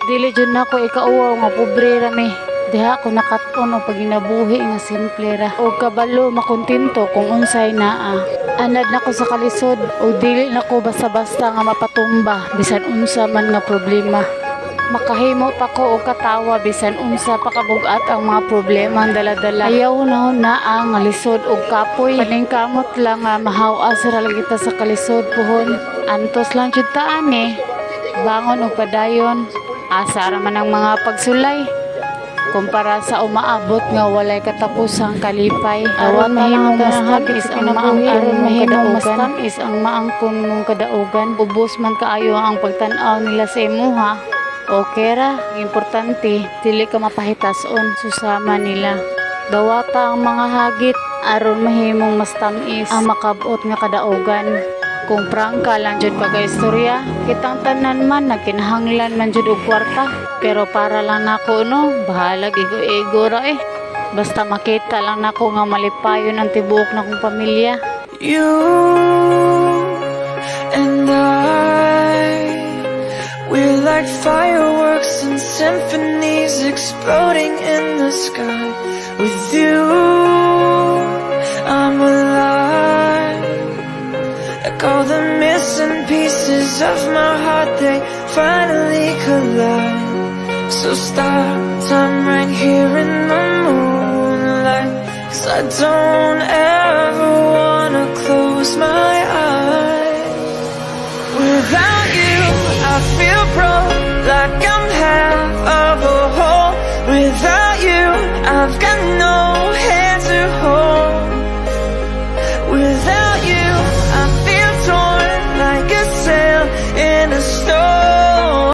Dili jud nako ikauwaw nga pobre ra mi. Diha ko nakat-on og paginabuhi nga simple ra. Og kabalo makontento kung unsay naa. Anad nako sa kalisod og dili nako basta-basta nga mapatumba bisan unsa man nga problema. Makahimo pa ko og katawa bisan unsa pa kabugat ang mga problema ang dala-dala. Ayaw na ang lisod og kapoy. Paningkamot lang nga mahawas ra lang kita sa kalisod puhon. Antos lang jud ta ani. Bangon og padayon. Asa ra man ang mga pagsulay. Kumpara sa umaabot nga walay katapusang kalipay. Aron mahimong mastam is ang maangkon mong kadaugan. Ubos man kaayo ang pagtan-aw nila sa imuha. Okay ra, importante dili ka mapahitason susama nila. Dawata ang mga hagit aron mahimong mas tamis ang makabot nga kadaugan. Kung prangka lang jud pagka-istorya, kitang tanan man nakinahanglan man jud og kwarta. Pero para lang nako no, bahalag ego ra eh. Basta makita lang nako nga malipayon ang tibuok na kong pamilya. You and we're like fireworks and symphonies exploding in the sky. With you, I'm alive. Like all the missing pieces of my heart, they finally collide. So stop time right here in the moonlight, 'cause I don't ever wanna close my eyes. Without you, I feel broke, like I'm half of a whole. Without you, I've got